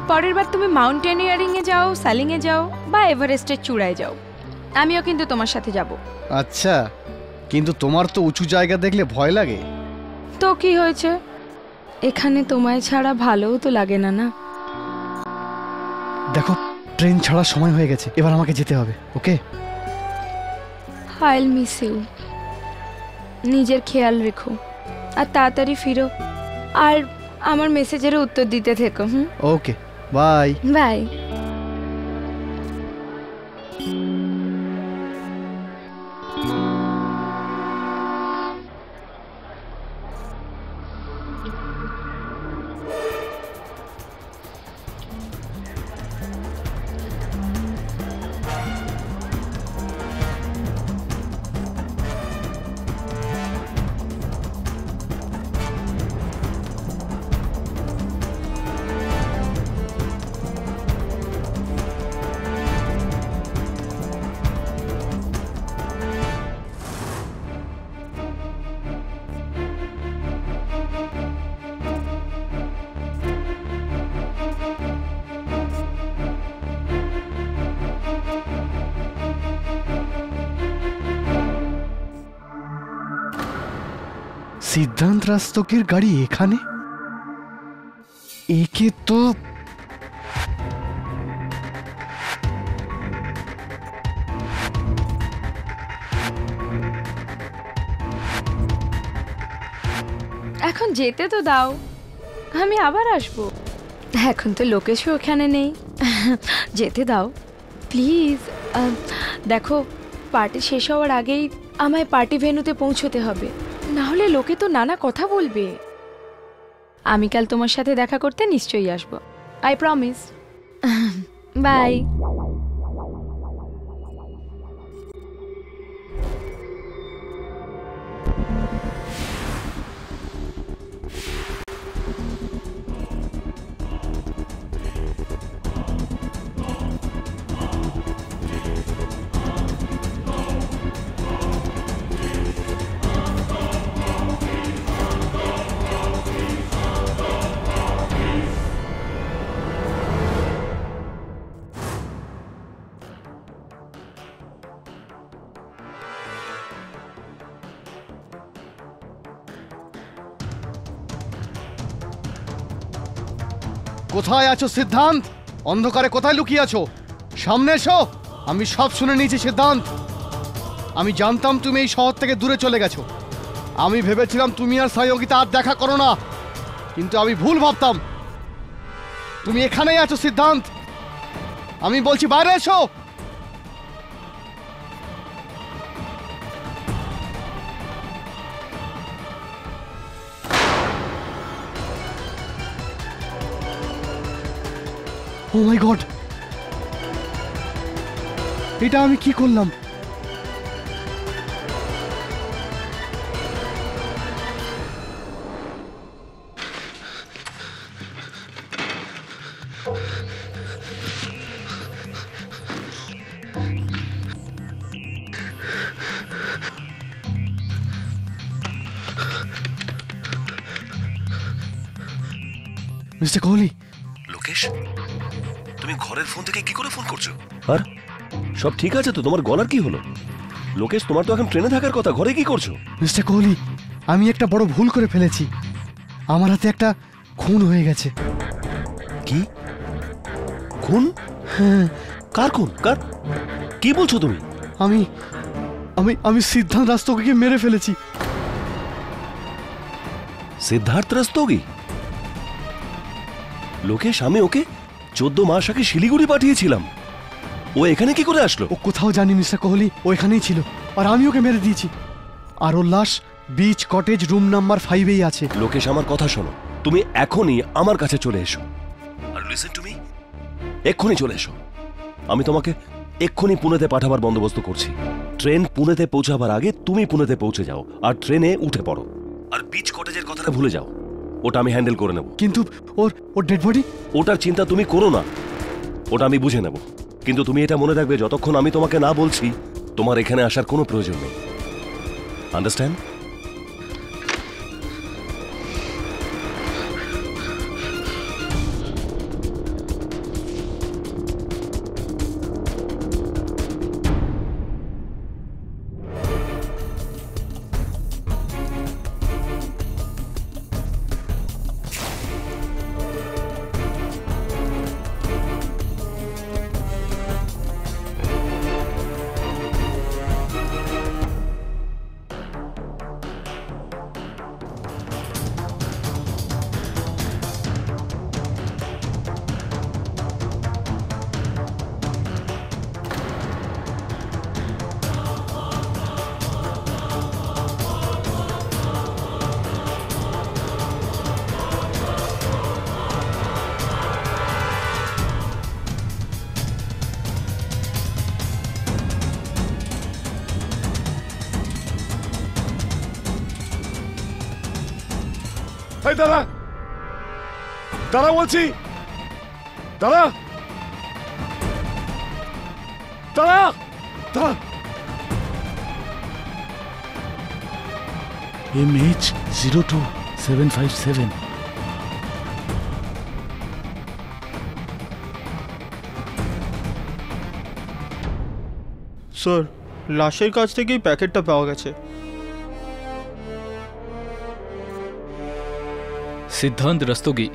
পরের বার তুমি মাউন্টেনিয়ারিং এ যাও, সালিং এ যাও বা এভারেস্টের চূড়ায় যাও, আমিও কিন্তু তোমার সাথে যাব। আচ্ছা, কিন্তু তোমার তো উঁচু জায়গা দেখলে ভয় লাগে। তো কি হয়েছে, এখানে তোমায় ছাড়া ভালোও তো লাগে না। না দেখো, ট্রেন ছাড়ার সময় হয়ে গেছে, এবার আমাকে যেতে হবে। ওকে, আই উইল মিস ইউ। নিজের খেয়াল রেখো আর তাড়াতাড়ি ফিরো, আর আমার মেসেজের উত্তর দিতে থেকো। ওকে, বাই বাই। সিদ্ধান্ত রাস্তকের গাড়ি এখানে? একে তো এখন যেতে তো দাও, আমি আবার আসবো। এখন তো লোকেশও ওখানে নেই, যেতে দাও প্লিজ। দেখো, পার্টি শেষ হওয়ার আগেই আমায় পার্টি ভেন্যুতে পৌঁছতে হবে, না হলে লোকে তো নানা কথা বলবে। আমি কাল তোমার সাথে দেখা করতে নিশ্চয়ই আসবো, আই প্রমিস। বাই। কোথায় আছো সিদ্ধান্ত? অন্ধকারে কোথায় লুকিয়ে আছো? সামনে এসো, আমি সব শুনে নিয়েছি সিদ্ধান্ত। আমি জানতাম তুমি এই শহর থেকে দূরে চলে গেছো। আমি ভেবেছিলাম তুমি আর সায়োগিতা আর দেখা করো না, কিন্তু আমি ভুল ভাবতাম। তুমি এখানেই আছো সিদ্ধান্ত, আমি বলছি বাইরে এসো। ও মাই গড, এটা আমি কি করলাম? মিস্টার কোহলি। লোকেশ, তুমি ঘরের ফোন থেকে কি করে ফোন করছো? আর সব ঠিক আছে তো? তোমার গলার কি হলো? লোকেশ, তোমার তো এখন ট্রেনে থাকার কথা, ঘরে কি করছো? মিস্টার কোহলি, আমি একটা বড় ভুল করে ফেলেছি। আমার হাতে একটা খুন হয়ে গেছে। কি খুন? হ্যাঁ। কার খুন? কার? কি বলছো তুমি? আমি আমি আমি সিদ্ধান্ত রাস্তোগিকে মেরে ফেলেছি। সিদ্ধার্থ রাস্তোগি? লোকেশ, আমি ওকে 14 মাস আগে শিলিগুড়ি পাঠিয়েছিলাম, ও এখানে কি করে আসলো? ও কোথাও জানি মিস্টার কোহলি, ও এখানেই ছিল, আর আমি ওকে মেরে দিয়েছি। আর ওর লাশ বিচ কটেজ রুম নাম্বার 5-এই আছে। লোকেশ, আমার কথা শোনো, তুমি এখনই আমার কাছে চলে এসো। আর লিসেন টু মি, এক্ষুনি চলে এসো। আমি তোমাকে এক্ষুনি পুনেতে পাঠাবার বন্দোবস্ত করছি। ট্রেন পুনেতে পৌঁছাবার আগে তুমি পুনেতে পৌঁছে যাও আর ট্রেনে উঠে পড়ো। আর বিচ কটেজের কথাটা ভুলে যাও, ওটা আমি হ্যান্ডেল করে নেব। কিন্তু ওর ডেড বডি? ওটার চিন্তা তুমি করো না, ওটা আমি বুঝে নেব। কিন্তু তুমি এটা মনে রাখবে, যতক্ষণ আমি তোমাকে না বলছি তোমার এখানে আসার কোনো প্রয়োজন নেই। আন্ডারস্ট্যান্ড? এই দাঁড়া, দাঁড়া বলছি, দাঁড়া, দাঁড়া, দাঁড়া। MH02757। স্যার, লাশের কাছ থেকেই প্যাকেটটা পাওয়া গেছে। সিদ্ধান্ত রস্তোগি,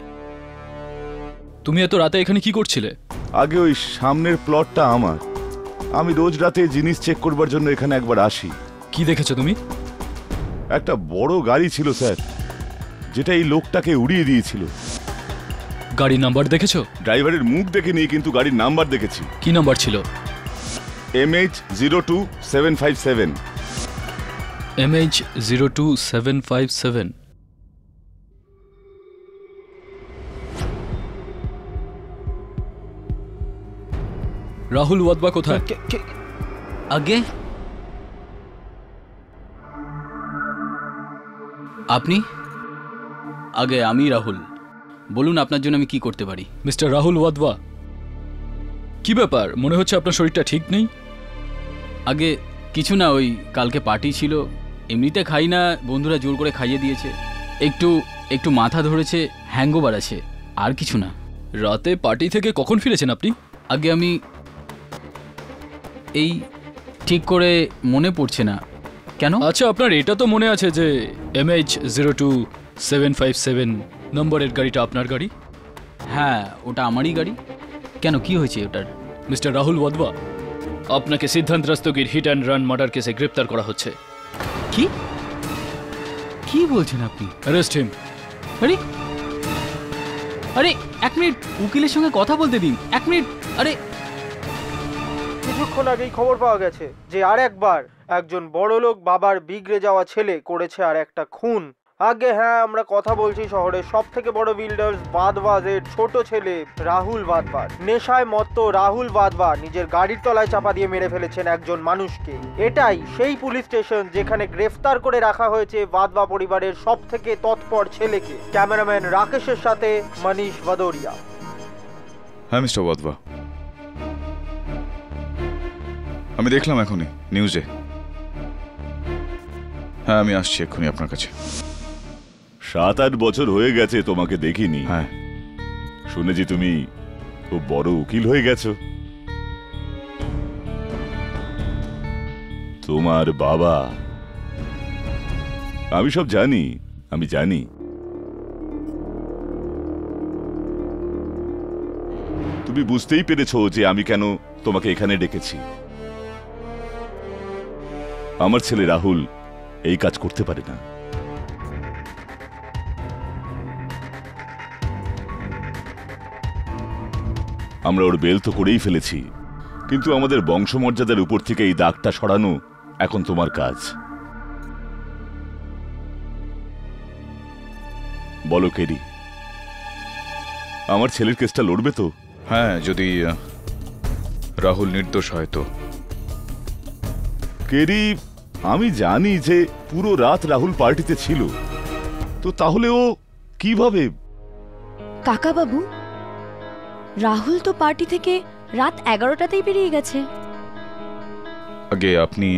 তুমি এত রাতে এখানে কি করছিলে? আগে ওই সামনের প্লটটা আমার, আমি রোজ রাতে জিনিস চেক করবার জন্য এখানে একবার আসি। কি দেখেছো তুমি? একটা বড় গাড়ি ছিল স্যার, যেটা এই লোকটাকে উড়িয়ে দিয়েছিল। গাড়ির নাম্বার দেখেছো? ড্রাইভারের মুখ দেখিনি, কিন্তু গাড়ির নাম্বার দেখেছি। কি নাম্বার ছিল? MH02757। MH02757। রাহুল ওয়াদবা কোথায়? আগে আপনি? আগে আমি রাহুল, বলুন আপনার জন্য আমি কি করতে পারি? মিস্টার রাহুল ওয়াদবা, কি ব্যাপার? মনে হচ্ছে আপনার শরীরটা ঠিক নেই। আগে কিছু না, ওই কালকে পার্টি ছিল, এমনিতে খাই না, বন্ধুরা জোর করে খাইয়ে দিয়েছে, একটু একটু মাথা ধরেছে, হ্যাংওভার আছে, আর কিছু না। রাতে পার্টি থেকে কখন ফিরেছেন আপনি? আগে আমি এই ঠিক করে মনে পড়ছে না। কেন? আচ্ছা, আপনার এটা তো মনে আছে যে MH02757 নম্বরের গাড়িটা আপনার গাড়ি? হ্যাঁ, ওটা আমারই গাড়ি। কেন, কি হয়েছে ওটার? মিস্টার রাহুল ওয়াদবা, আপনাকে সিদ্ধান্ত রস্তোগির হিট অ্যান্ড রান মার্ডার কেসে গ্রেপ্তার করা হচ্ছে। কি কি বলছেন আপনি? Arrest him. আরে আরে এক মিনিট, উকিলের সঙ্গে কথা বলতে দিন, এক মিনিট। আরে কিছুক্ষণ আগেই খবর পাওয়া গেছে যে আরেকবার একজন বড়লোক বাবার বিগড়ে যাওয়া ছেলে করেছে আর একটা খুন। আগে হ্যাঁ, আমরা কথা বলছি শহরের সব থেকে বড় বিল্ডার্স বাদবাজের ছোট ছেলে রাহুল বাদবার। নেশায় মত্ত রাহুল বাদবার নিজের গাড়ির তলায় চাপা দিয়ে মেরে ফেলেছেন একজন মানুষকে। এটাই সেই পুলিশ স্টেশন যেখানে গ্রেফতার করে রাখা হয়েছে বাদবা পরিবারের সব থেকে তৎপর ছেলেকে। ক্যামেরাম্যান রাকেশের সাথে মনীষ ভাদোরিয়া। হ্যাঁ মিস্টার ওয়াদবা, আমি দেখলাম এখনই নিউজে। হ্যাঁ, আমি আসছি এক্ষুনি আপনার কাছে। 7-8 বছর হয়ে গেছে তোমাকে দেখিনি। হ্যাঁ, শুনেছি তুমি খুব বড় উকিল হয়ে গেছো। তোমার বাবা, আমি সব জানি, আমি জানি। তুমি বুঝতেই পেরেছো যে আমি কেন তোমাকে এখানে ডেকেছি। আমার ছেলে রাহুল এই কাজ করতে পারে না। আমরা ওর বেল তো করেই ফেলেছি, কিন্তু আমাদের বংশমর্যাদার উপর থেকে এই দাগটা সরানো এখন তোমার কাজ। বলো কেরি, আমার ছেলের কেসটা লড়বে তো? হ্যাঁ, যদি রাহুল নির্দোষ হয় তো। কেরি, আমি জানি যে পুরো রাত রাহুল পার্টিতে ছিল, তো তাহলে ও কিভাবে? কাকা বাবু, রাহুল তো পার্টি থেকে রাত 11টাতেই বেরিয়ে গেছে। আগে আপনি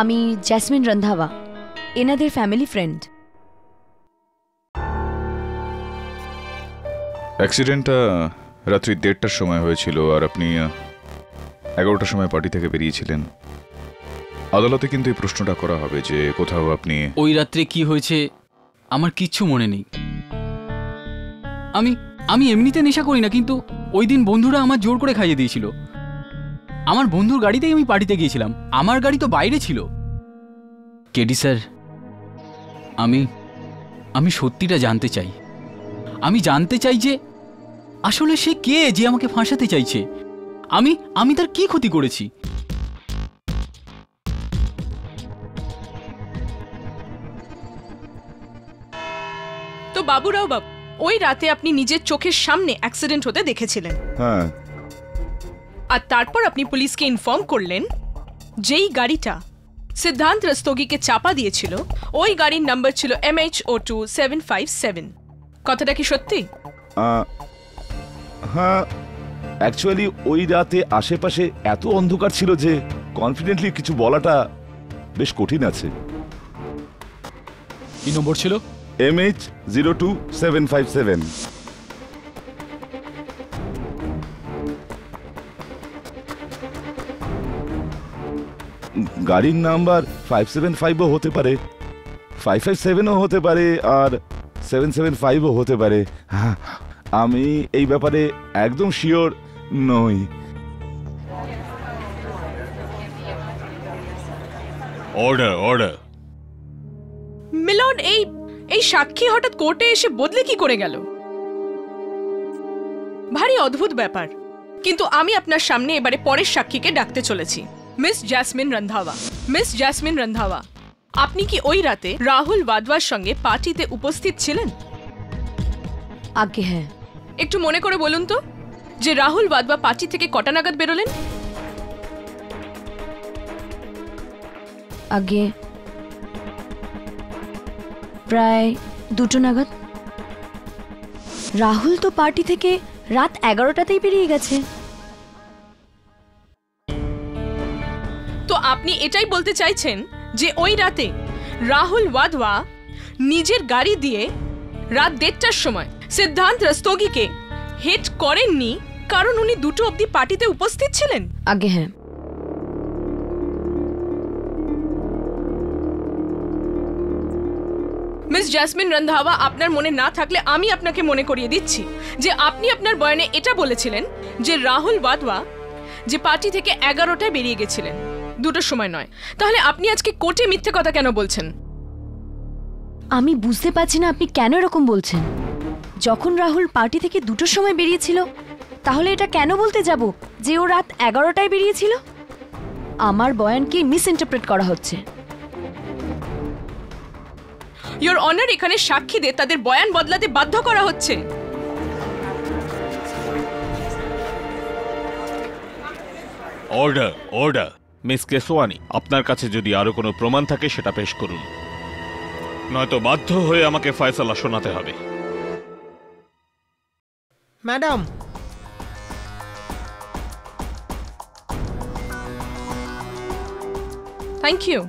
আমি জেসমিন রন্ধাওয়া, এনাদের ফ্যামিলি ফ্রেন্ড। অ্যাক্সিডেন্টটা রাত্রি 1:30টার সময় হয়েছিল, আর আপনি 11টার সময় পার্টি থেকে বেরিয়েছিলেন। আদালতে কিন্তু এই প্রশ্নটা করা হবে যে কোথাও আপনি ওই রাত্রে কি হয়েছে আমার কিচ্ছু মনে নেই। আমি আমি এমনিতে নেশা করি না, কিন্তু ওই দিন বন্ধুরা আমার জোর করে খাইয়ে দিয়েছিল। আমার বন্ধুর গাড়িতেই আমি পার্টিতে গিয়েছিলাম, আমার গাড়ি তো বাইরে ছিল। কেডি স্যার, আমি সত্যিটা জানতে চাই। আমি জানতে চাই যে আসলে সে কে যে আমাকে ফাঁসাতে চাইছে। আমি তার কি ক্ষতি করেছি? তো বাবুরাও বাবু, ওই রাতে আপনি নিজের চোখের সামনে অ্যাক্সিডেন্ট হতে দেখেছিলেন। হ্যাঁ, আর তারপর আপনি পুলিশকে ইনফর্ম করলেন যেই গাড়িটা সিদ্ধান্ত রস্তোগিকে চাপা দিয়েছিল ওই গাড়ির নাম্বার ছিল MH02757। কথাটা কি সত্যি? হ্যাঁ, অ্যাকচুয়ালি ওই রাতে আশেপাশে এত অন্ধকার ছিল যে কনফিডেন্টলি কিছু বলাটা বেশ কঠিন আছে। কি নম্বর ছিল? MH02757। গাড়ির নাম্বার 575ও হতে পারে, 557ও হতে পারে, আর 775ও হতে পারে। হ্যাঁ, আমি এই ব্যাপারে একদম শিওর নই। Order order. মিলর্ড, এই সাক্ষী হঠাৎ কোর্টে এসে বদলে কি করে গেল? ভারী অদ্ভুত ব্যাপার। কিন্তু আমি আপনার সামনে এবারে পরের সাক্ষীকে ডাকতে চলেছি, মিস জ্যাসমিন রন্ধাওয়া। মিস জ্যাসমিন রন্ধাওয়া, আপনি কি ওই রাতে রাহুল ওয়াধওয়ার সঙ্গে পার্টিতে উপস্থিত ছিলেন? আগে হ্যাঁ। একটু মনে করে বলুন তো যে রাহুল ওয়াধওয়া পার্টি থেকে কটা নাগাদ বেরোলেন? আগে প্রায় 2টো নাগাদ। রাহুল তো পার্টি থেকে রাত 11টাতেই বেরিয়ে গেছে। তো আপনি এটাই বলতে চাইছেন যে ওই রাতে রাহুল ওয়াধওয়া নিজের গাড়ি দিয়ে রাত 1:30টার সময় সিদ্ধান্ত রস্তোগিকে হিট করেননি কারণ উনি 2টো অবধি পার্টিতে উপস্থিত ছিলেন? আগে হ্যাঁ। মিস জ্যাসমিন রন্ধাওয়া, আপনার মনে না থাকলে আমি আপনাকে মনে করিয়ে দিচ্ছি যে আপনি আপনার বয়ানে এটা বলেছিলেন যে রাহুল ওয়াধওয়া যে পার্টি থেকে 11টায় বেরিয়ে গেছিলেন, 2টোর সময় নয়। তাহলে আপনি আজকে কোর্টে মিথ্যে কথা কেন বলছেন? আমি বুঝতে পারছি না আপনি কেন এরকম বলছেন। যখন রাহুল পার্টি থেকে 2টোর সময় বেরিয়েছিল, তাহলে এটা কেন বলতে যাব যে ও রাত 11টায় বেরিয়েছিল? আমার বয়ানকে মিসইন্টারপ্রেট করা হচ্ছে। ইওর অনার, এখানে সাক্ষীদের তাদের বয়ান বদলাতে বাধ্য করা হচ্ছে। Order order. মিস কেসওয়ানি, আপনার কাছে যদি আরো কোনো প্রমাণ থাকে সেটা পেশ করুন, নয়তো বাধ্য হয়ে আমাকে ফয়সালা শোনাতে হবে। Madam, thank you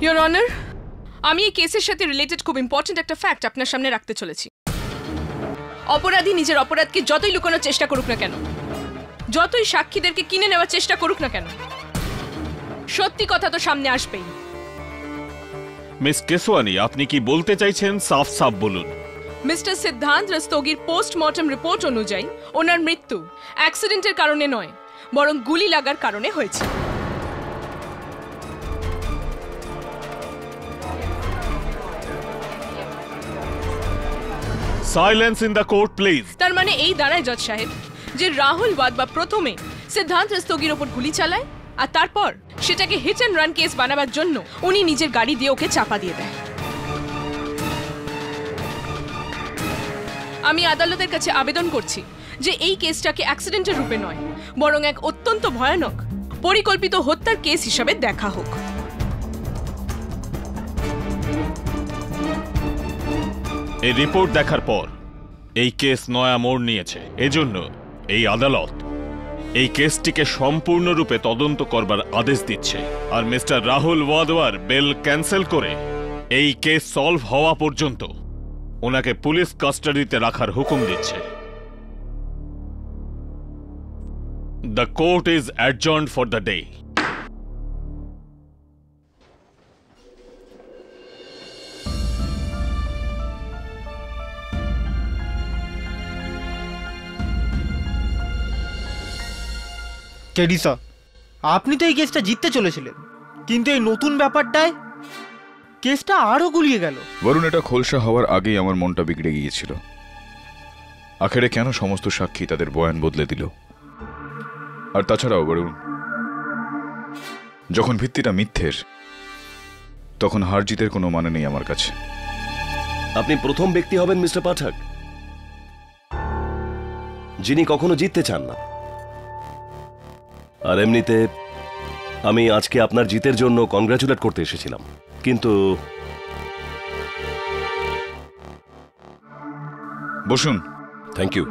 your honour. আমি এই কেসের সাথে রিলেটেড খুব ইম্পর্টেন্ট একটা ফ্যাক্ট আপনার সামনে রাখতে চলেছি। অপরাধী নিজের অপরাধকে যতই লুকানোর চেষ্টা করুক না কেন, যতই সাক্ষীদেরকে কিনে নেওয়ার চেষ্টা করুক না কেন, সত্যি কথা তো সামনে আসবেই। মিস কেসওয়ানি, আপনি কি বলতে চাইছেন সাফ সাফ বলুন। মিস্টার সিদ্ধান্ত রস্তোগির পোস্টমর্টম রিপোর্ট অনুযায়ী ওনার মৃত্যু অ্যাক্সিডেন্টের কারণে নয়, বরং গুলি লাগার কারণে হয়েছে। Silence in the court please. তার মানে এই দাঁড়ায় জজ সাহেব যে রাহুল ওয়াধওয়া প্রথমে সিদ্ধান্ত রস্তোগির ওপর গুলি চালায় আর তারপর সেটাকে হিট অ্যান্ড রান কেস বানাবার জন্য উনি নিজের গাড়ি দিয়ে ওকে চাপা দিয়ে দেয়। আমি আদালতের কাছে আবেদন করছি যে এই কেসটাকে অ্যাক্সিডেন্টের রূপে নয়, বরং এক অত্যন্ত ভয়ানক পরিকল্পিত হত্যার কেস হিসাবে দেখা হোক। এই রিপোর্ট দেখার পর এই কেস নয়া মোড় নিয়েছে। এজন্য এই আদালত এই কেসটিকে সম্পূর্ণরূপে তদন্ত করবার আদেশ দিচ্ছে আর মিস্টার রাহুল ওয়াধওয়ার বেল ক্যান্সেল করে এই কেস সলভ হওয়া পর্যন্ত ওনাকে পুলিশ কাস্টাডিতে রাখার হুকুম দিচ্ছে। The court is adjourned for the day. Teresa, আপনি তো এই কেসটা জিততে চলেছিলেন, কিন্তু এই নতুন ব্যাপারটায় কেসটা আরো গুলিয়ে গেল। বরুণ, এটা খোলসা হওয়ার আগেই আমার মনটা বিগড়ে গিয়েছিল। আখেরে কেন সমস্ত সাক্ষী তাদের বয়ান বদলে দিল? আর তাছাড়াও বরুণ, যখন ভিত্তিটা মিথ্যের, তখন হার জিতের কোনো মানে নেই আমার কাছে। আপনি প্রথম ব্যক্তি হবেন মিস্টার পাঠক যিনি কখনো জিততে চান না। আর এমনিতে আমি আজকে আপনার জিতের জন্য কংগ্রাচুলেট করতে এসেছিলাম, কিন্তু বসুন। Thank you.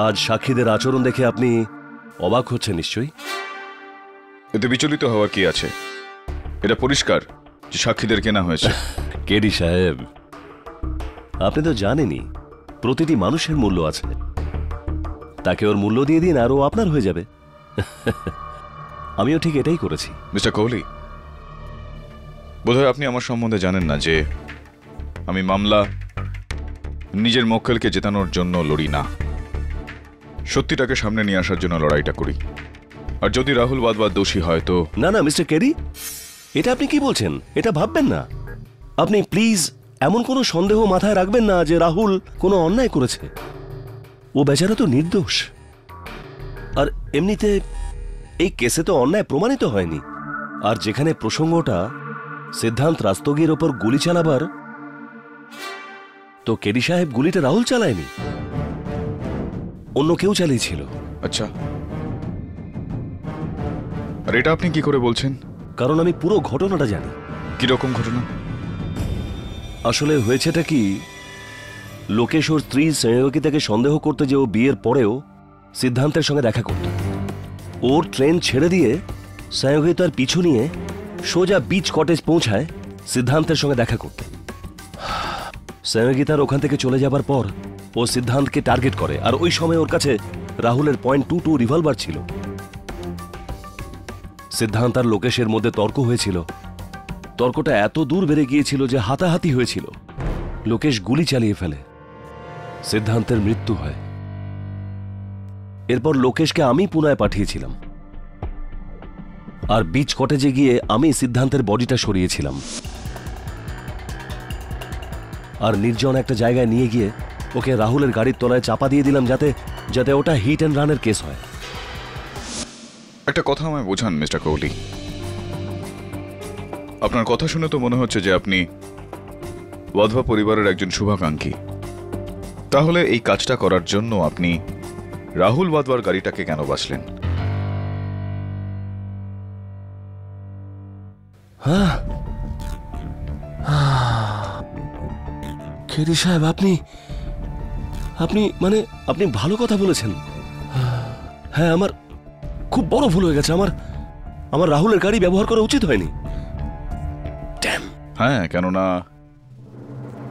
আজ সাক্ষীদের আচরণ দেখে আপনি অবাক হচ্ছেন নিশ্চয়ই। এতে বিচলিত হওয়ার কি আছে? এটা পরিষ্কার যে সাক্ষীদের কেনা হয়েছে। কেডি সাহেব, আপনি তো জানেনই প্রতিটি মানুষের মূল্য আছে। তাকে ওর মূল্য দিয়ে দিন আর ও আপনার হয়ে যাবে। আমিও ঠিক এটাই করেছি। মিস্টার কোহলি, বোধহয় আপনি আমার সম্বন্ধে জানেন না যে আমি মামলা নিজের মক্কেলকে জেতানোর জন্য লড়ি না, সত্যিটাকে সামনে নিয়ে আসার জন্য লড়াইটা করি। আর যদি রাহুল ওয়াধওয়া দোষী হয় তো... না না মিস্টার কেডি, এটা আপনি কি বলছেন? এটা ভাববেন না। আপনি প্লিজ এমন কোনো সন্দেহ মাথায় রাখবেন না যে রাহুল কোনো অন্যায় করেছে। ও বেচারা তো নির্দোষ। আর এমনিতে এই কেসে তো অন্যায় প্রমাণিত হয়নি। আর যেখানে প্রসঙ্গটা সিদ্ধান্ত রাস্তগীর ওপর গুলি চালাবার, তো কেডি সাহেব গুলিটা রাহুল চালায়নি, অন্য কেউ চালিয়েছিল। আচ্ছা, আর এটা আপনি কি করে বলছেন? কারণ আমি পুরো ঘটনাটা জানি। কিরকম ঘটনা? আসলে হয়েছেটা কি, লোকেশ ওর স্ত্রী স্নেহকিতাকে সন্দেহ করতে যে ও বিয়ের পরেও সিদ্ধান্তের সঙ্গে দেখা করত। ওর ট্রেন ছেড়ে দিয়ে স্নেহকিতার পিছু নিয়ে সোজা বিচ কটেজ পৌঁছায় সিদ্ধান্তের সঙ্গে দেখা করতে। স্নেহকিতার ওখান থেকে চলে যাবার পর ও সিদ্ধান্তকে টার্গেট করে, আর ওই সময় ওর কাছে রাহুলের .22 রিভলভার ছিল। সিদ্ধান্ত আর লোকেশের মধ্যে তর্ক হয়েছিল। তর্কটা এত দূর বেড়ে গিয়েছিল যে হাতাহাতি হয়েছিল। লোকেশ গুলি চালিয়ে ফেলে, সিদ্ধান্তের মৃত্যু হয়। এরপর লোকেশকে আমি পুনায় পাঠিয়েছিলাম, আর বিচ কটেজে গিয়ে আমি সিদ্ধান্তের বডিটা সরিয়েছিলাম, আর নির্জন একটা জায়গায় নিয়ে গিয়ে ওকে রাহুলের গাড়ির তলায় চাপা দিয়ে দিলাম, যাতে ওটা হিট অ্যান্ড রানের কেস হয়। একটা কথা আমায় বোঝান মিস্টার কোহলি। আপনার কথা শুনে তো মনে হচ্ছে যে আপনি ওয়াধওয়া পরিবারের একজন শুভাকাঙ্ক্ষী। তাহলে এই কাজটা করার জন্য আপনি রাহুল ওয়াধওয়ার গাড়িটাকে কেন বাঁচলেন? কেডি সাহেব, আপনি আপনি ভালো কথা বলেছেন। হ্যাঁ, আমার খুব বড় ভুল হয়ে গেছে। আমার রাহুলের গাড়ি ব্যবহার করা উচিত হয়নি। হ্যাঁ, কেননা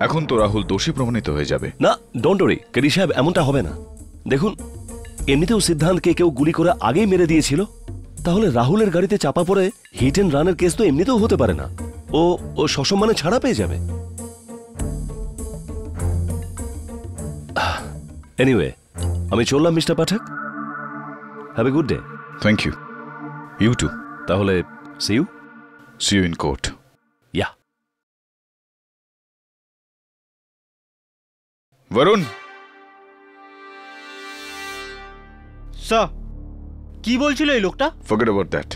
এখন তো রাহুল দোষী প্রমাণিত হয়ে যাবে। না, ডোন্ট ওয়ারি কেডি সাহেব, এমনটা হবে না। দেখুন, এমনিতেও সিদ্ধান্তকে কেউ গুলি করে আগেই মেরে দিয়েছিল। তাহলে রাহুলের গাড়িতে চাপা পড়ে হিট অ্যান্ড রানের কেস তো এমনিতেও হতে পারে না। ও সসম্মানে ছাড়া পেয়ে যাবে। এনিওয়ে, আমি চললাম mister Pathak. Have a good day. Thank you. You too. তাহলে see you in court. Yeah. Varun, sir, কি বলছিল এই লোকটা? Forget about that.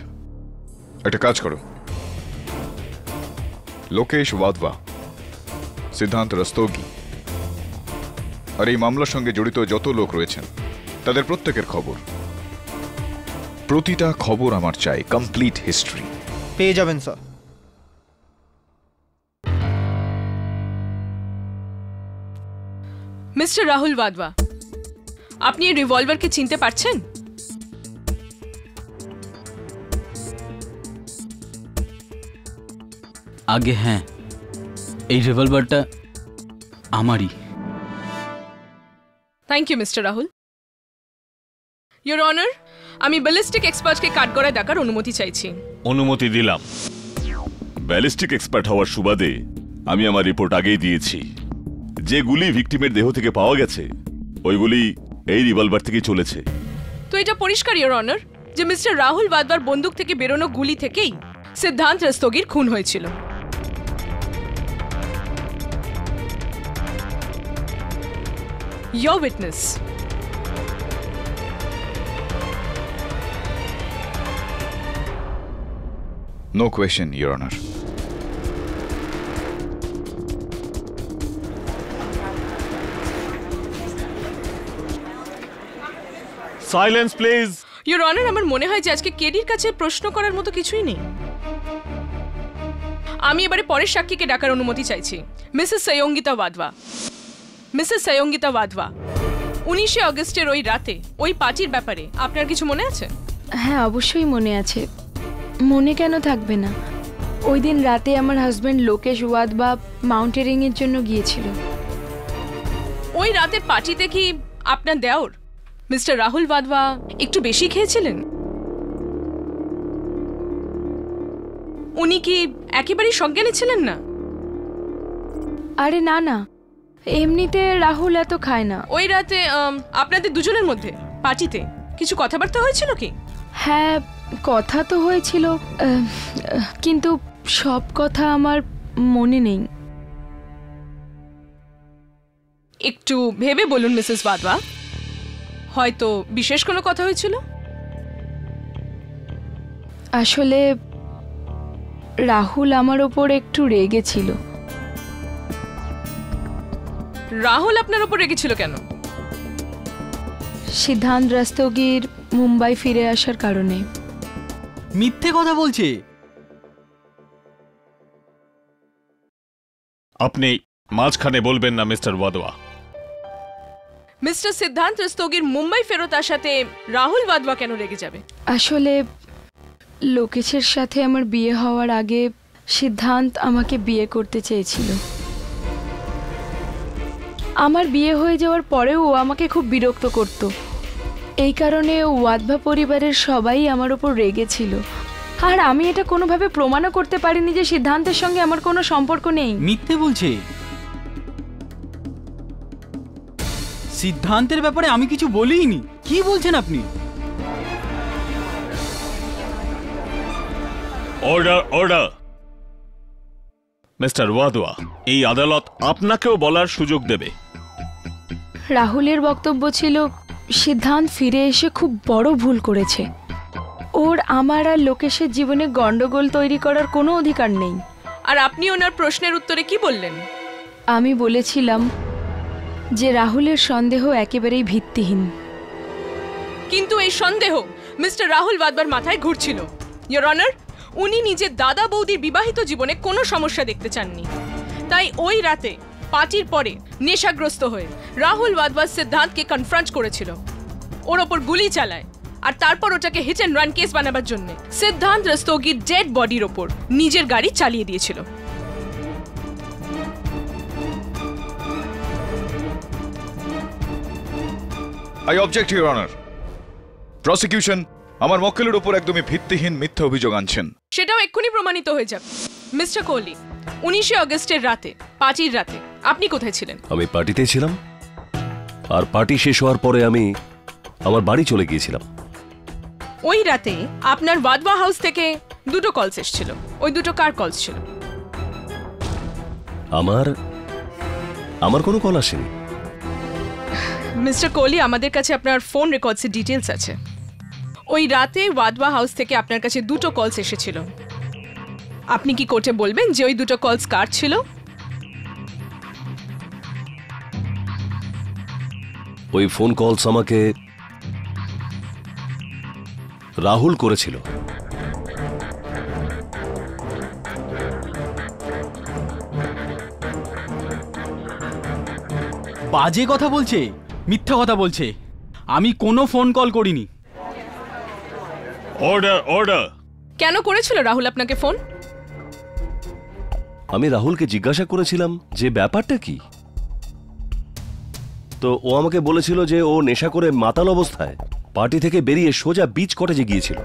একটা কাজ করো, লোকেশ ওয়াধওয়া, সিদ্ধান্ত রাস্তোগি আর এই মামলার সঙ্গে জড়িত যত লোক রয়েছেন তাদের প্রত্যেকের খবর, প্রতিটা খবর আমার চাই, কমপ্লিট হিস্ট্রি। পেয়ে যাবেন স্যার। মিস্টার রাহুল ওয়াধওয়া, আপনি এই রিভলভারকে চিনতে পারছেন? আগে হ্যাঁ, এই রিভলভারটা আমারই। Thank you mister Rahul. Your honour, আমি ব্যালিস্টিক এক্সপার্টকে কাঠগড়ায় ডাকার অনুমতি চাইছি। অনুমতি দিলাম। ব্যালিস্টিক এক্সপার্ট হওয়ার সুবাদে আমি আমার রিপোর্ট আগেই দিয়েছি। যে গুলি ভিকটিমের দেহ থেকে পাওয়া গেছে ওইগুলি এই রিভলভার থেকে চলেছে। তো এটা পরিষ্কার ইয়োর অনার যে মিস্টার রাহুল ওয়াধওয়ার বন্দুক থেকে বেরোনো গুলি থেকেই সিদ্ধান্ত রাস্তোগির খুন হয়েছিল। Your witness. No question, Your Honor. Silence, please. Your honour, আমার মনে হয় যে আজকে কেডির কাছে প্রশ্ন করার মতো কিছুই নেই। আমি এবারে পরের সাক্ষীকে ডাকার অনুমতি চাইছি। মিসেস সয়ঙ্গিতা ওয়াধওয়া। মিসেস সয়ঙ্গিতা ওয়াধওয়া, 19শে অগস্টের ওই রাতে ওই পার্টির ব্যাপারে আপনার কিছু মনে আছে? হ্যাঁ, অবশ্যই মনে আছে। মনে কেন থাকবে না? ওই দিন রাতে আমার হাজব্যান্ড লোকেশ ওয়াধওয়া মাউন্টেনিং এর জন্য গিয়েছিল। ওই রাতের পার্টিতে কি আপনার দেওর মিস্টার রাহুল ওয়াধওয়া একটু বেশি খেয়েছিলেন? উনি কি একেবারেই সজ্ঞানে ছিলেন না? আরে না না, এমনিতে রাহুল এত খায় না। ওই রাতে আপনাদের দুজনের মধ্যে পার্টিতে কিছু কথাবার্তা হয়েছিল কি? হ্যাঁ, কথা তো হয়েছিল, কিন্তু সব কথা আমার মনে নেই। একটু ভেবে বলুন মিসেস ওয়াধওয়া, হয়তো বিশেষ কোনো কথা হয়েছিল। আসলে রাহুল আমার ওপর একটু রেগেছিল। রাহুল আপনার ওপর রেগেছিল কেন? সিদ্ধান্ত রাস্তগীর মুম্বাই ফিরে আসার কারণে। মিথ্যে কথা বলছে। আপনি মাঝখানে বলবেন না মিস্টার ওয়াধওয়া। মিস্টার সিদ্ধান্ত রাস্তগীর মুম্বাই ফেরত আসাতে রাহুল ওয়াধওয়া কেন রেগে যাবে? আসলে লোকেশের সাথে আমার বিয়ে হওয়ার আগে সিদ্ধান্ত আমাকে বিয়ে করতে চেয়েছিল। আমার বিয়ে হয়ে যাওয়ার পরেও ও আমাকে খুব বিরক্ত করত। এই কারণে ওয়াধওয়া পরিবারের সবাই আমার ওপর রেগেছিল। আর আমি এটা কোনোভাবে প্রমাণও করতে পারিনি যে সিদ্ধান্তের সঙ্গে আমার কোনো সম্পর্ক নেই। মিথ্যে বলছে। সিদ্ধান্তের ব্যাপারে আমি কিছু বলিনি। কি বলছেন আপনি? Order, order. মিস্টার ওয়াধওয়া, এই আদালত আপনাকেও বলার সুযোগ দেবে। রাহুলের বক্তব্য ছিল সিদ্ধান্ত ফিরে এসে খুব বড় ভুল করেছে। ওর আমার আর লোকেশের জীবনে গন্ডগোল তৈরি করার কোনো অধিকার নেই। আর আপনি ওনার প্রশ্নের উত্তরে কি বললেন? আমি বলেছিলাম যে রাহুলের সন্দেহ একেবারেই ভিত্তিহীন। কিন্তু এই সন্দেহ মিস্টার রাহুল ওয়াধওয়ার মাথায় ঘুরছিল। ইওর অনার, উনি নিজের দাদা বৌদির বিবাহিত জীবনে কোনো সমস্যা দেখতে চাননি। তাই ওই রাতে পার্টির পরে নেশাগ্রস্ত হয়ে রাহুল ওয়াধওয়া সিদ্ধান্তকে কনফ্রন্ট করেছিল, ওর ওপর গুলি চালায়, আর তারপর ওটাকে হিট অ্যান্ড রান কেস বানাবার জন্য সিদ্ধান্ত রাস্তগীর ডেড বডির ওপর নিজের গাড়ি চালিয়ে দিয়েছিল। I object your honour. Prosecution আমার মক্কেলের উপর একদমই ভিত্তিহীন মিথ্যা অভিযোগ আনছেন। সেটাও এক্ষুনি প্রমাণিত হয়ে যাবে। মিস্টার কোহলি, 19শে অগস্টের রাতে, পার্টির রাতে আপনি কোথায় ছিলেন? আমি পার্টিতে ছিলাম, আর পার্টি শেষ হওয়ার পরে আমি আমার বাড়ি চলে গিয়েছিলাম। ওই রাতে আপনার ওয়াধওয়া হাউস থেকে দুটো কলস এসেছিল। ওই দুটো কার কলস ছিল? আমার কোনো কল আসেনি। মিস্টার কোহলি, আমাদের কাছে আপনার ফোন রেকর্ডসের ডিটেলস আছে। ওই রাতে ওয়াধওয়া হাউস থেকে আপনার কাছে দুটো কলস এসেছিল। আপনি কি কোর্টে বলবেন যে ওই দুটো কলস কার ছিল? ওই ফোন কলস আমাকে রাহুল করেছিল। বাজে কথা বলছে, মিথ্যা কথা বলছে। আমি কোনো ফোন কল করিনি। Order, order. কেন করেছিল রাহুল আপনাকে ফোন? আমি রাহুলকে জিজ্ঞাসা করেছিলাম যে ব্যাপারটা কি। তো ও আমাকে বলেছিল যে ও নেশা করে মাতাল অবস্থায় পার্টি থেকে বেরিয়ে সোজা বিচ কটেজে গিয়েছিল।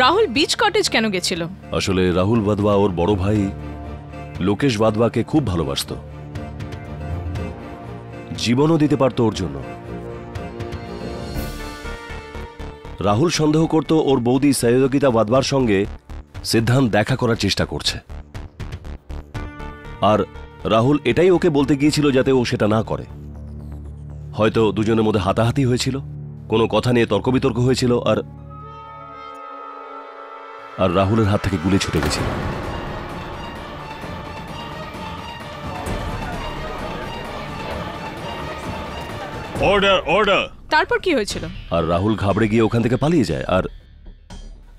রাহুল বিচ কটেজ কেন গেছিল? আসলে রাহুল ওয়াধওয়া ওর বড় ভাই লোকেশ ওয়াধওয়াকে খুব ভালোবাসত, জীবনও দিতে পারত ওর জন্য। রাহুল সন্দেহ করত ওর বৌদি সৈয়দগীতা ওয়াধওয়ার সঙ্গে সিদ্ধান্ত দেখা করার চেষ্টা করছে, আর রাহুল এটাই ওকে বলতে গিয়েছিল যাতে ও সেটা না করে। হয়তো দুজনের মধ্যে হাতাহাতি হয়েছিল, কোনো কথা নিয়ে তর্ক বিতর্ক হয়েছিল, আর রাহুলের হাত থেকে গুলি ছুটে গেছিল। Order, order. তারপর কি হয়েছিল? আর রাহুল ঘাবড়ে গিয়ে ওখান থেকে পালিয়ে যায় আর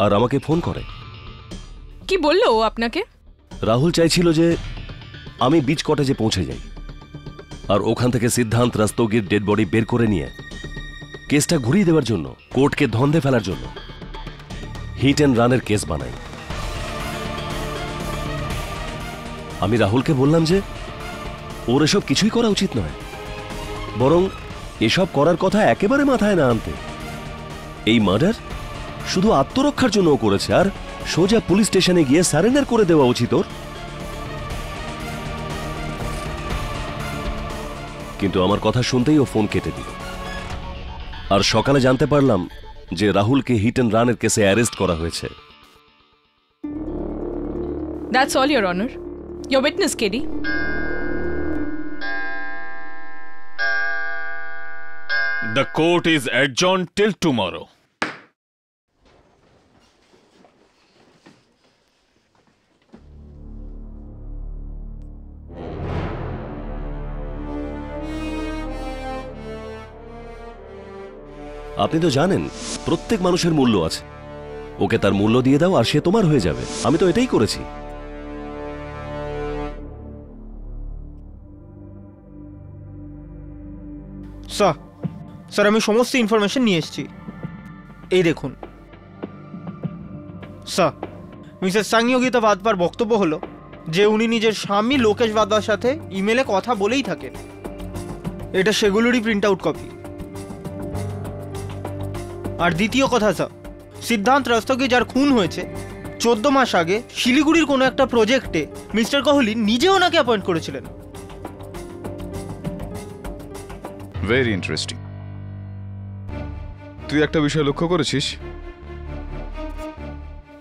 আর আমাকে ফোন করে। কি বললো ও আপনাকে? রাহুল চাইছিল যে আমি বিচ কটেজে পৌঁছে যাই আর ওখান থেকে সিদ্ধান্ত রাস্তোগির ডেড বডি বের করে নিয়ে কেসটা ঘুরিয়ে দেওয়ার জন্য, কোর্টকে ধন্দে ফেলার জন্য হিট অ্যান্ড রানের কেস বানাই। আমি রাহুলকে বললাম যে ওর এসব কিছুই করা উচিত নয়, বরং এসব করার কথা একেবারে মাথায় না আনতে। এই মার্ডার শুধু আত্মরক্ষার জন্য করেছে আর সোজা পুলিশ স্টেশনে গিয়ে সারেন্ডার করে দেওয়া উচিত ওর। কিন্তু আমার কথা শুনতেই ও ফোন কেটে দিল। আর সকালে জানতে পারলাম যে রাহুলকে হিট অ্যান্ড রানের কেসে অ্যারেস্ট করা হয়েছে। That's all, Your Honor. Your witness, Katie. The court is adjourned till tomorrow. আপনি তো জানেন প্রত্যেক মানুষের মূল্য আছে, ওকে তার মূল্য দিয়ে দাও আর সে তোমার হয়ে যাবে। আমি তো এটাই করেছি। স্যার আমি সমস্ত ইনফরমেশন নিয়ে এসেছি, এই দেখুন। স্যার, মিসেস সংযোগিতা বাদবার বক্তব্য হলো যে উনি নিজের স্বামী লোকেশ বাদবার সাথে ইমেলে কথা বলেই থাকেন। এটা সেগুলোরই প্রিন্ট আউট কপি। আর দ্বিতীয় কথা স্যার, সিদ্ধান্ত রাস্তোগি যার খুন হয়েছে 14 মাস আগে শিলিগুড়ির কোনো একটা প্রজেক্টে মিস্টার কোহলি নিজে ওনাকে অ্যাপয়েন্ট করেছিলেন। Very interesting. তুই একটা বিষয় লক্ষ্য করেছিস,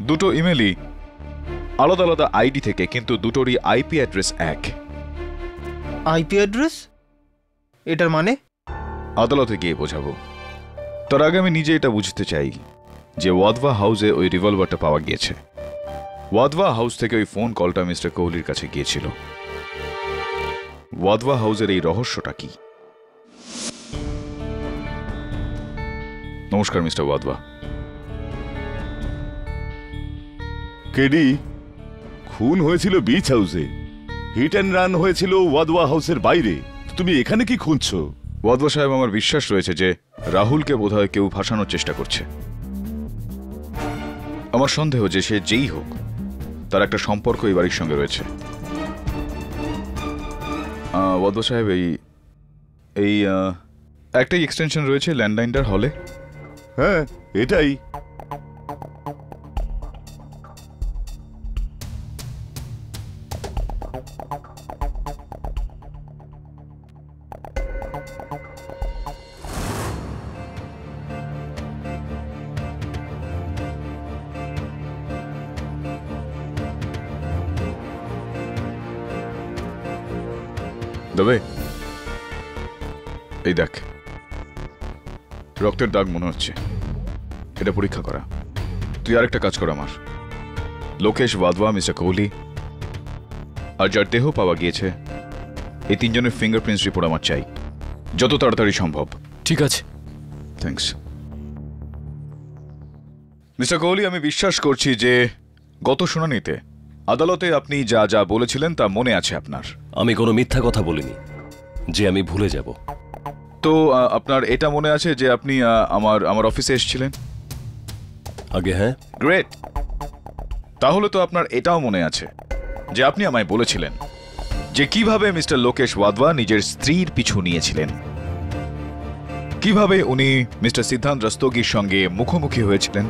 দুটো ইমেলই আলাদা আলাদা আইডি থেকে, কিন্তু দুটোরই আইপি অ্যাড্রেস এক। IP address? এটার মানে? আদালতে গিয়ে বোঝাবো। তার আগে আমি নিজে এটা বুঝতে চাই যে ওয়াদওয়া হাউসে ওই রিভলভারটা পাওয়া গিয়েছে, ওয়াদওয়া হাউস থেকে ওই ফোন কলটা মিস্টার কোহলির কাছে গিয়েছিল। ওয়াদওয়া হাউসের এই রহস্যটা কি? নমস্কার মিস্টার ওয়াদওয়া। কেডি, খুন হয়েছিল বিচ হাউসে, হিট অ্যান্ড রান হয়েছিল ওয়াদওয়া হাউসের বাইরে। তুমি এখানে কি খুঁজছো? ওয়াদওয়া সাহেব, আমার বিশ্বাস রয়েছে যে রাহুলকে বোধহয় কেউ ফাঁসানোর চেষ্টা করছে। আমার সন্দেহ যে সে যেই হোক তার একটা সম্পর্ক এই বাড়ির সঙ্গে রয়েছে। ওয়াদওয়া সাহেব, এই একটাই এক্সটেনশন রয়েছে ল্যান্ডলাইনটার হলে। হ্যাঁ, এটাই। দেবে, এই দেখ, রক্তের দাগ মনে হচ্ছে। এটা পরীক্ষা করা। তুই আরেকটা কাজ কর আমার। লোকেশ, ওয়াদওয়া, মিস্টার কোহলি আর যার দেহ পাওয়া গিয়েছে, এই তিনজনের ফিঙ্গারপ্রিন্টস রিপোর্ট আমার চাই, যত তাড়াতাড়ি সম্ভব। ঠিক আছে। থ্যাঙ্কস। মিস্টার কোহলি, আমি বিশ্বাস করছি যে গত শুনানিতে আদালতে আপনি যা যা বলেছিলেন তা মনে আছে আপনার। আমি কোনো মিথ্যা কথা বলিনি যে আমি ভুলে যাব। তো আপনার এটা মনে আছে যে আপনি আমার অফিসে এসেছিলেন? আগে হ্যাঁ। গ্রেট। তাহলে তো আপনার এটাও মনে আছে যে আপনি আমায় বলেছিলেন যে কিভাবে মিস্টার লোকেশ ওয়াদওয়া নিজের স্ত্রীর পিছু নিয়েছিলেন, কিভাবে উনি মিস্টার সিদ্ধান্ত রাস্তোগির সঙ্গে মুখোমুখি হয়েছিলেন,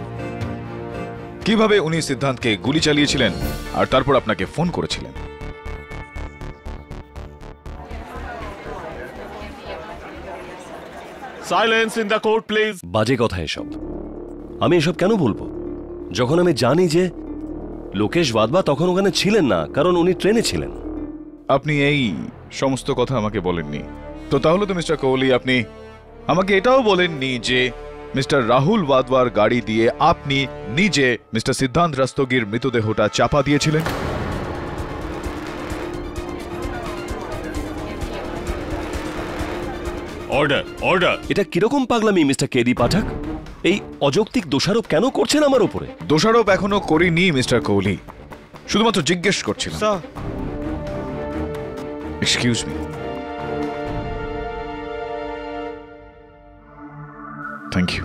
কিভাবে উনি সিদ্ধান্তকে গুলি চালিয়েছিলেন আর তারপর আপনাকে ফোন করেছিলেন। Silence in the court please. বাজে কথা এসব। আমি এসব কেন বলবো যখন আমি জানি যে লোকেশ ওয়াদওয়া তখন ওখানে ছিলেন না, কারণ উনি ট্রেনে ছিলেন। আপনি এই সমস্ত কথা আমাকে বলেননি। তো তাহলে তো মিস্টার কোহলি আপনি আমাকে এটাও বলেননি যে মিস্টার রাহুল ওয়াদওয়ার গাড়ি দিয়ে আপনি নিজে মিস্টার সিদ্ধান্ত রাস্তোগির মৃতদেহটা চাপা দিয়েছিলেন। Order order. এটা কিরকম পাগলামি মিস্টার কেডি পাঠক? এই অযৌক্তিক দোষারোপ কেন করছেন আমার উপরে? দোষারোপ এখনো করিনি মিস্টার কোহলি, শুধুমাত্র জিজ্ঞেস করছিলাম। Excuse me. Thank you.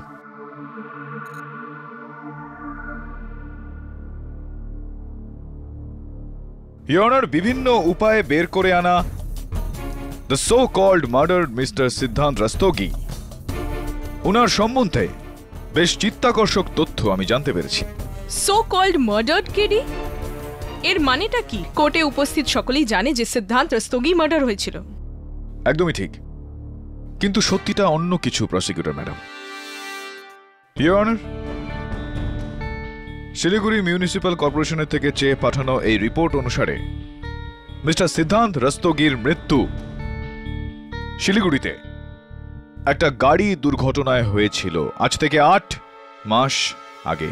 Your honour, বিভিন্ন উপায়ে বের করে আনা the so called murder mister Siddhant Rastogi, ওনার সম্বন্ধে বেশ চিত্তাকর্ষক তথ্য আমি জানতে পেরেছি। সো কল্ড মার্ডার্ড কেডি, এর মানেটা কি? কোর্টে উপস্থিত সকলেই জানে যে সিদ্ধান্ত রস্তোগি মার্ডার হয়েছিল। একদমই ঠিক, কিন্তু সত্যিটা অন্য কিছু prosecutor madam. Your honour, Siliguri municipal কর্পোরেশনের থেকে চেয়ে পাঠানো এই রিপোর্ট অনুসারে মিস্টার সিদ্ধান্ত রস্তোগির মৃত্যু শিলিগুড়িতে একটা গাড়ি দুর্ঘটনায় হয়েছিল আজ থেকে 8 মাস আগে।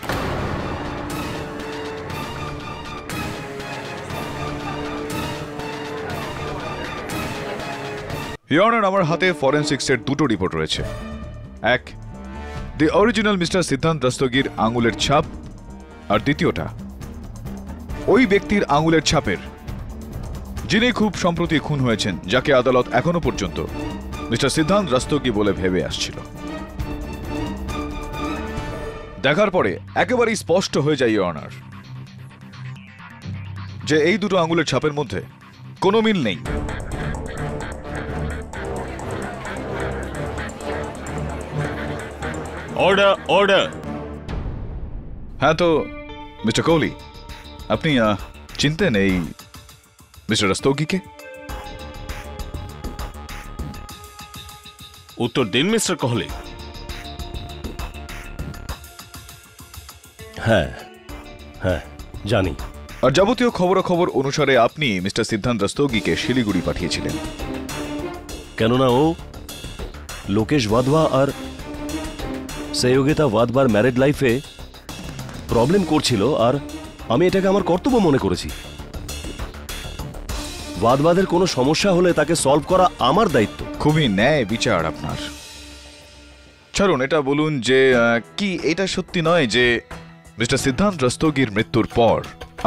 ইওর অনার, আমার হাতে ফরেনসিক্সের দুটো রিপোর্ট রয়েছে। এক, দি অরিজিনাল মিস্টার সিদ্ধান্ত রাস্তোগির আঙুলের ছাপ, আর দ্বিতীয়টা ওই ব্যক্তির আঙুলের ছাপের যিনি খুব সম্প্রতি খুন হয়েছেন, যাকে আদালত এখনো পর্যন্ত মিস্টার সিদ্ধান্ত রাস্তোগি বলে ভেবে আসছিল। দেখার পরে একেবারেই স্পষ্ট হয়ে যায় ইওর অনার যে এই দুটো আঙুলের ছাপের মধ্যে কোনো মিল নেই। Order order. হ্যাঁ, তো মিস্টার কোহলি, আপনি চিনতেন এই মিস্টার রাস্তোগিকে? উত্তর দিন মিস্টার কোহলি। হ্যাঁ হ্যাঁ, জানি। আর যাবতীয় খবরাখবর অনুসারে আপনি মিস্টার সিদ্ধান্ত রাস্তোগিকে শিলিগুড়ি পাঠিয়েছিলেন, কেননা ও লোকেশ ওয়াধওয়া আর সহযোগিতা ওয়াধবার ম্যারিড লাইফে প্রবলেম করছিল, আর আমি এটাকে আমার কর্তব্য মনে করেছি। ওয়াধবাদের কোনো সমস্যা হলে তাকে সলভ করা আমার দায়িত্ব। খুবই ন্যায় বিচার আপনার। ছাড়ুন, এটা বলুন যে কি এটা সত্যি নয় যে মিস্টার সিদ্ধান্ত রাস্তোগির মৃত্যুর পর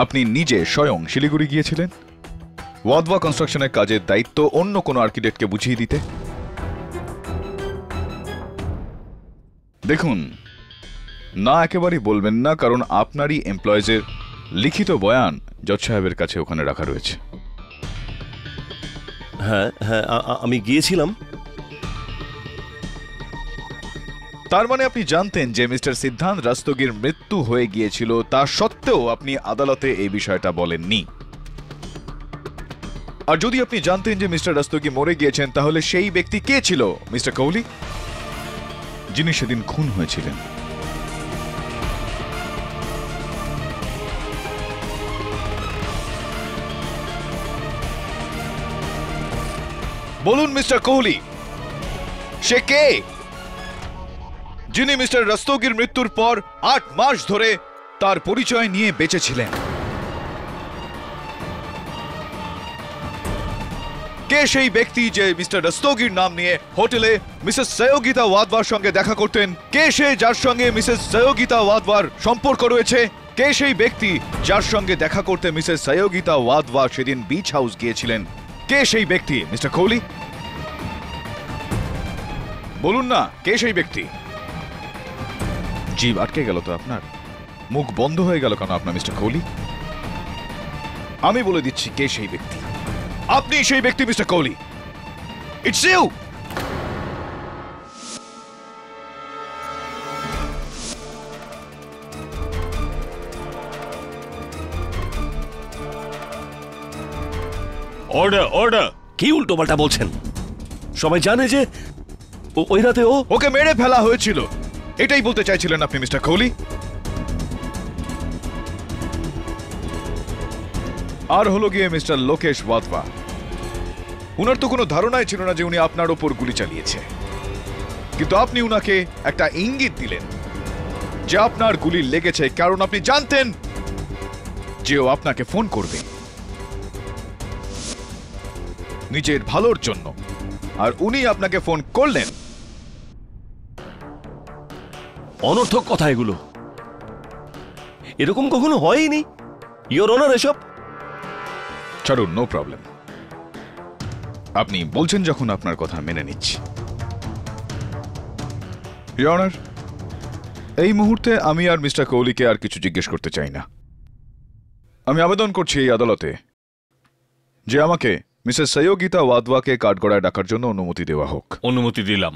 আপনি নিজে স্বয়ং শিলিগুড়ি গিয়েছিলেন ওয়াধবা কনস্ট্রাকশনের কাজের দায়িত্ব অন্য কোনো আর্কিটেক্টকে বুঝিয়ে দিতে? দেখুন, না একেবারেই বলবেন না, কারণ আপনারই এমপ্লয়িজের লিখিত বয়ান জজ সাহেবের কাছে ওখানে রাখা রয়েছে। হ্যাঁ হ্যাঁ, আমি গিয়েছিলাম। তার মানে আপনি জানতেন যে মিস্টার সিদ্ধান্ত রাস্তোগির মৃত্যু হয়ে গিয়েছিল, তা সত্ত্বেও আপনি আদালতে এই বিষয়টা বলেননি। আর যদি আপনি জানতেন যে মিস্টার রাস্তোগি মরে গিয়েছেন, তাহলে সেই ব্যক্তি কে ছিল মিস্টার কোহলি, যিনি সেদিন খুন হয়েছিলেন? বলুন মিস্টার কোহলি, সে কে যিনি মিস্টার রাস্তোগির মৃত্যুর পর 8 মাস ধরে তার পরিচয় নিয়ে বেঁচেছিলেন? কে সেই ব্যক্তি যে মিস্টার রাস্তোগির নাম নিয়ে হোটেলে মিসেস সহযোগিতা ওয়াধবার সঙ্গে দেখা করতেন? কে সে যার সঙ্গে মিসেস সহযোগিতা ওয়াধবার সম্পর্ক রয়েছে? কে সেই ব্যক্তি যার সঙ্গে দেখা করতে মিসেস সহযোগিতা ওয়াধবা সেদিন বিচ হাউস গিয়েছিলেন? কে সেই ব্যক্তি মিস্টার কোহলি? বলুন না, কে সেই ব্যক্তি? জিভ আটকে গেল তো আপনার? মুখ বন্ধ হয়ে গেল কেন আপনার মিস্টার কোহলি? আমি বলে দিচ্ছি কে সেই ব্যক্তি। আপনি সেই ব্যক্তি mister Kohli. It's you. Order order. কি উল্টোপাল্টা বলছেন? সবাই জানে যে ওই রাতে ওকে মেরে ফেলা হয়েছিল, এটাই বলতে চাইছিলেন আপনি মিস্টার কোহলি? আর হলো গিয়ে মিস্টার লোকেশ ওয়াধবা, উনার তো কোনো ধারণাই ছিল না যে উনি আপনার ওপর গুলি চালিয়েছে, কিন্তু আপনি উনাকে একটা ইঙ্গিত দিলেন যে আপনার গুলি লেগেছে, কারণ আপনি জানতেন যে ও আপনাকে ফোন করবে নিজের ভালোর জন্য। আর উনি আপনাকে ফোন করলেন। অনর্থক কথা এগুলো, এরকম কখনো হয়নি ইওর অনার। এসব ছাড়ুন, নো প্রবলেম। আপনি বলছেন যখন আপনার কথা মেনে নিচ্ছি। ইওর অনার, এই মুহূর্তে আমি আর মিস্টার কোহলিকে আর কিছু জিজ্ঞেস করতে চাই না। আমি আবেদন করছি এই আদালতে যে আমাকে মিসেস সয়োগীতা ওয়াধওয়াকে কাঠগড়ায় ডাকার জন্য অনুমতি দেওয়া হোক। অনুমতি দিলাম।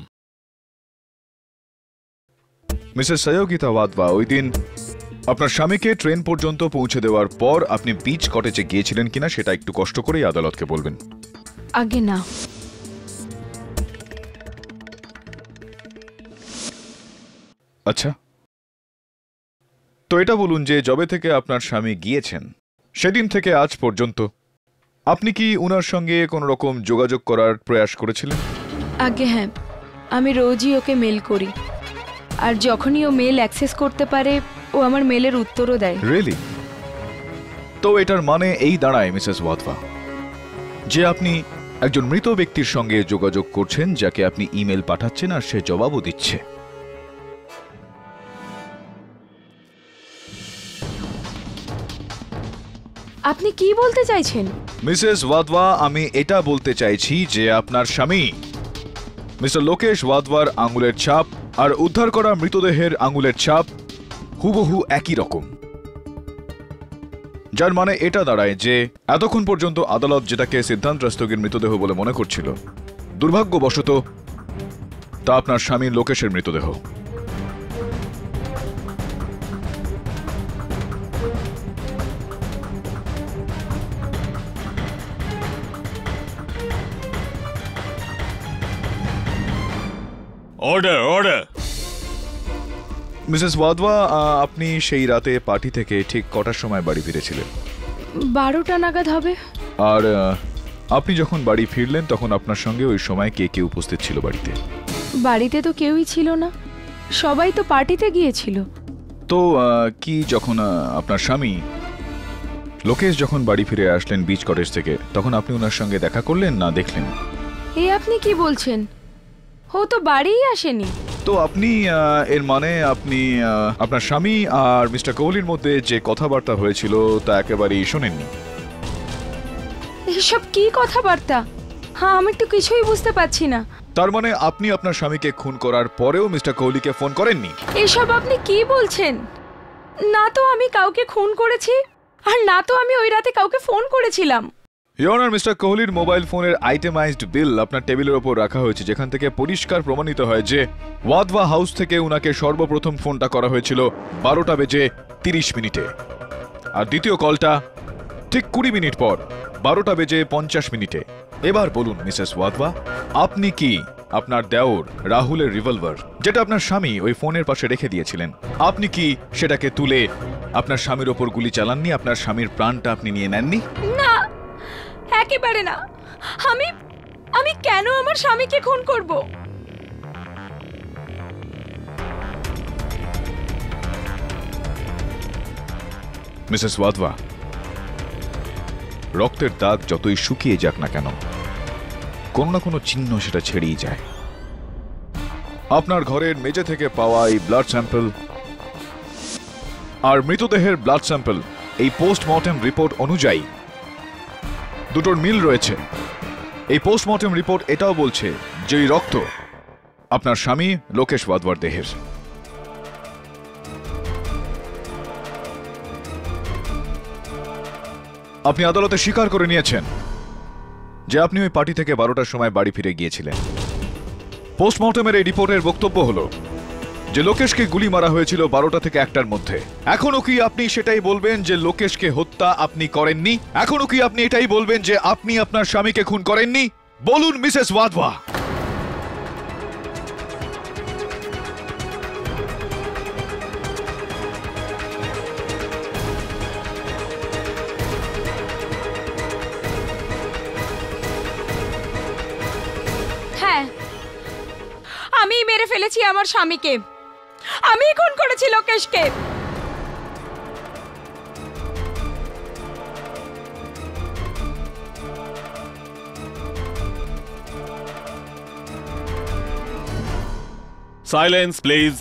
মিসেস সয়োগীতা ওয়াধওয়া, ওই দিন আপনার স্বামীকে ট্রেন পর্যন্ত পৌঁছে দেওয়ার পর আপনি বিচ কটেজে গিয়েছিলেন কিনা সেটা একটু কষ্ট করেই আদালতকে বলবেন। আগে না। আচ্ছা, তো এটা বলুন যে যবে থেকে আপনার স্বামী গিয়েছেন সেদিন থেকে আজ পর্যন্ত আপনি কি উনার সঙ্গে কোনো রকম যোগাযোগ করার প্রয়াস করেছিলেন? আগে হ্যাঁ, আমি রোজই ওকে মেল করি, আর যখনই ও মেল অ্যাক্সেস করতে পারে ও আমার মেলের উত্তরও দেয়। রিয়েলি? তো এটার মানে এই দাঁড়ায় মিসেস ওয়াধওয়া যে আপনি একজন মৃত ব্যক্তির সঙ্গে যোগাযোগ করছেন, যাকে আপনি ইমেল পাঠাচ্ছেন আর সে জবাবও দিচ্ছে। আপনি কি বলতে চাইছেন? মিসেস ওয়াধওয়া, আমি এটা বলতে চাইছি যে আপনার স্বামী মিস্টার লোকেশ ওয়াধওয়ার আঙুলের ছাপ আর উদ্ধার করা মৃতদেহের আঙুলের ছাপ হুবহু একই রকম, যার মানে এটা দাঁড়ায় যে এতক্ষণ পর্যন্ত আদালত যেটাকে সিদ্ধান্ত রাস্তোগির মৃতদেহ বলে মনে করছিল, দুর্ভাগ্যবশত তা আপনার স্বামী লোকেশের মৃতদেহ। Order, order. মিসেস ওয়াধওয়া, আপনি সেই রাতে পার্টি থেকে ঠিক কটার সময় বাড়ি ফিরেছিলেন? 12টা নাগাদ হবে। আর আপনি যখন বাড়ি ফিরলেন তখন আপনার সঙ্গে ওই সময় কে কে উপস্থিত ছিল বাড়িতে? বাড়িতে তো কেউই ছিল না, সবাই তো পার্টিতে গিয়েছিল। তো কি যখন আপনার স্বামী লোকেশ যখন বাড়ি ফিরে আসলেন বিচ কটেজ থেকে, তখন আপনি ওনার সঙ্গে দেখা করলেন না দেখলেন? আপনি কি বলছেন? ও তো বাড়িই আসেনি। তো আপনি এর মানে আপনি আপনার স্বামী আর মিস্টার কোহলির মধ্যে যে কথাবার্তা হয়েছিল তা একেবারেই শোনেননি? এসব কি কথাবার্তা? হ্যাঁ, আমি তো কিছুই বুঝতে পারছি না। তার মানে আপনি আপনার স্বামীকে খুন করার পরেও মিস্টার কোহলিকে ফোন করেননি? এসব আপনি কি বলছেন? না তো আমি কাউকে খুন করেছি, আর না তো আমি ওই রাতে কাউকে ফোন করেছিলাম। ইওর অনার, মিস্টার কোহলির মোবাইল ফোনের আইটেমাইজড বিল আপনার টেবিলের ওপর রাখা হয়েছে, যেখান থেকে পরিষ্কার প্রমাণিত হয় যে ওয়াধওয়া হাউস থেকে উনাকে সর্বপ্রথম ফোনটা করা হয়েছিল 12টা বেজে 30 মিনিটে, আর দ্বিতীয় কলটা ঠিক 20 মিনিট পর 12টা বেজে 50 মিনিটে। এবার বলুন মিসেস ওয়াধওয়া, আপনি কি আপনার দেওর রাহুলের রিভলভার, যেটা আপনার স্বামী ওই ফোনের পাশে রেখে দিয়েছিলেন, আপনি কি সেটাকে তুলে আপনার স্বামীর ওপর গুলি চালাননি? আপনার স্বামীর প্রাণটা আপনি নিয়ে নেননি? না, একেবারে না। আমি কেন আমার স্বামীকে খুন করব? মিসেস ওয়াধওয়া, রক্তের দাগ যতই শুকিয়ে যাক না কেন, কোনো না কোনো চিহ্ন সেটা ছেড়েই যায়। আপনার ঘরের মেঝে থেকে পাওয়া এই ব্লাড স্যাম্পল আর মৃতদেহের ব্লাড স্যাম্পল, এই পোস্টমর্টেম রিপোর্ট অনুযায়ী দুটোর মিল রয়েছে। এই পোস্টমর্টেম রিপোর্ট এটাও বলছে যে এই রক্ত আপনার স্বামী লোকেশ ওয়াধওয়ার দেহের। আপনি আদালতে স্বীকার করে নিয়েছেন যে আপনি ওই পার্টি থেকে 12টার সময় বাড়ি ফিরে গিয়েছিলেন। পোস্টমর্টেমের এই রিপোর্টের বক্তব্য হলো যে লোকেশকে গুলি মারা হয়েছিল 12টা থেকে 1টার মধ্যে। এখনো কি আপনি সেটাই বলবেন যে লোকেশকে হত্যা আপনি করেননি? এখনো কি আপনি এটাই বলবেন যে আপনি আপনার স্বামীকে খুন করেননি? বলুন মিসেস ওয়াধওয়া। হ্যাঁ, আমি মেরে ফেলেছি আমার স্বামীকে। আমি খুন করেছি লোকেশকে। Silence please.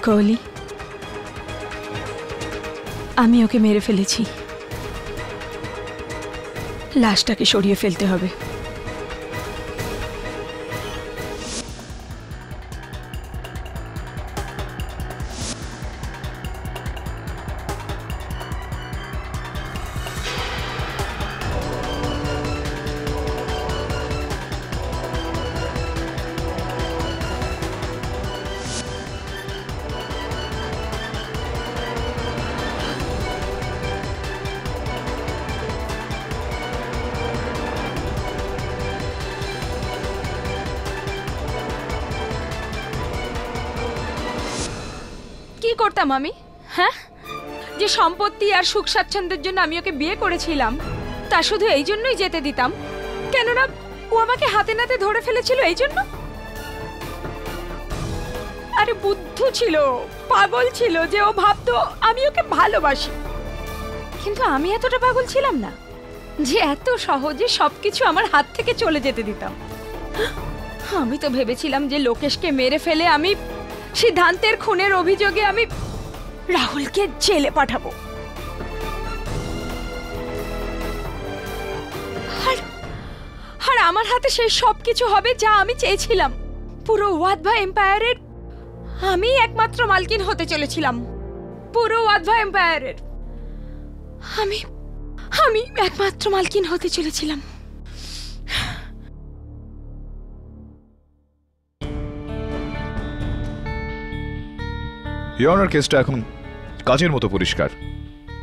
কোহলি, আমি ওকে মেরে ফেলেছি। লাশটাকে সরিয়ে ফেলতে হবে। কি করতাম আমি? হ্যাঁ, যে সম্পত্তি আর সুখ স্বাচ্ছন্দ্যের জন্য আমি ওকে বিয়ে করেছিলাম, তা শুধু এই জন্যই যেতে দিতাম? কেননা ও আমাকে হাতে নাতে ধরে ফেলেছিল এই জন্য? আরে বুদ্ধু ছিল, পাগল ছিল যে ও ভাবতো আমি ওকে ভালোবাসি। কিন্তু আমি এতটা পাগল ছিলাম না যে এত সহজে সবকিছু আমার হাত থেকে চলে যেতে দিতাম। আমি তো ভেবেছিলাম যে লোকেশকে মেরে ফেলে আমি সিদ্ধান্তের খুনের অভিযোগে আমি রাহুলকে জেলে পাঠাবো। আর আমার হাতে সেই সব কিছু হবে যা আমি চেয়েছিলাম। পুরো ওয়াধবা এম্পায়ারের আমি একমাত্র মালকিন হতে চলেছিলাম। পুরো ওয়াধবা এম্পায়ারের আমি একমাত্র মালকিন হতে চলেছিলাম। ইয়নার কেসটা এখন কাজের মতো পরিষ্কার।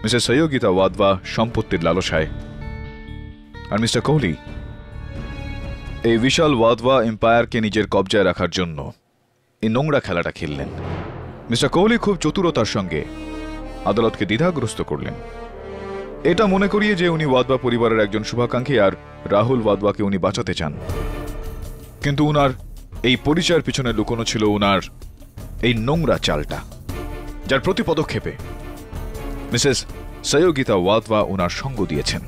মিসেস সহযোগিতা ওয়াধবা সম্পত্তির লালসায়, আর মিস্টার কোহলি এই বিশাল ওয়াধবা এম্পায়ারকে নিজের কবজায় রাখার জন্য এই নোংরা খেলাটা খেললেন। মিস্টার কোহলি খুব চতুরতার সঙ্গে আদালতকে দ্বিধাগ্রস্ত করলেন, এটা মনে করিয়ে যে উনি ওয়াধবা পরিবারের একজন শুভাকাঙ্ক্ষী আর রাহুল ওয়াধবাকে উনি বাঁচাতে চান। কিন্তু উনার এই পরিচয়ের পিছনে লুকোনো ছিল উনার এই নোংরা চালটা, যার প্রতি পদক্ষেপে মিসেস সহযোগিতা ওয়াধবা উনার সঙ্গ দিয়েছেন।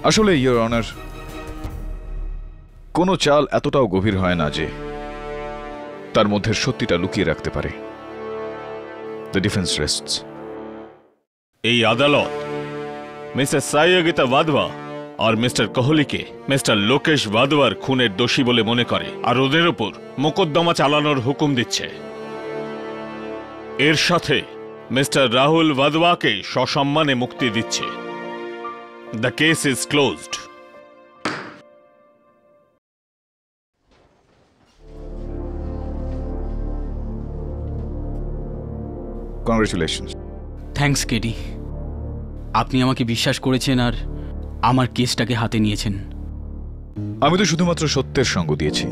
আসলে ইয়োর অনার, কোনো চাল এতটাও গভীর হয় না যে তার মধ্যে সত্যিটা লুকিয়ে রাখতে পারে। The defence রেস্টস। এই আদালত মিসেস সহযোগিতা ওয়াধবা আর মিস্টার কোহলিকে মিস্টার লোকেশ ওয়াধবার খুনের দোষী বলে মনে করে আর ওদের উপর মোকদ্দমা চালানোর হুকুম দিচ্ছে। এর সাথে মিস্টার রাহুল ওয়াধবাকে সসম্মানে মুক্তি দিচ্ছে। The case is closed. Congratulations. Thanks KD, আপনি আমাকে বিশ্বাস করেছেন আর আমার কেসটাকে হাতে নিয়েছেন। আমি তো শুধুমাত্র সত্যের সঙ্গ দিয়েছি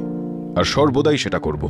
আর সর্বদাই সেটা করব।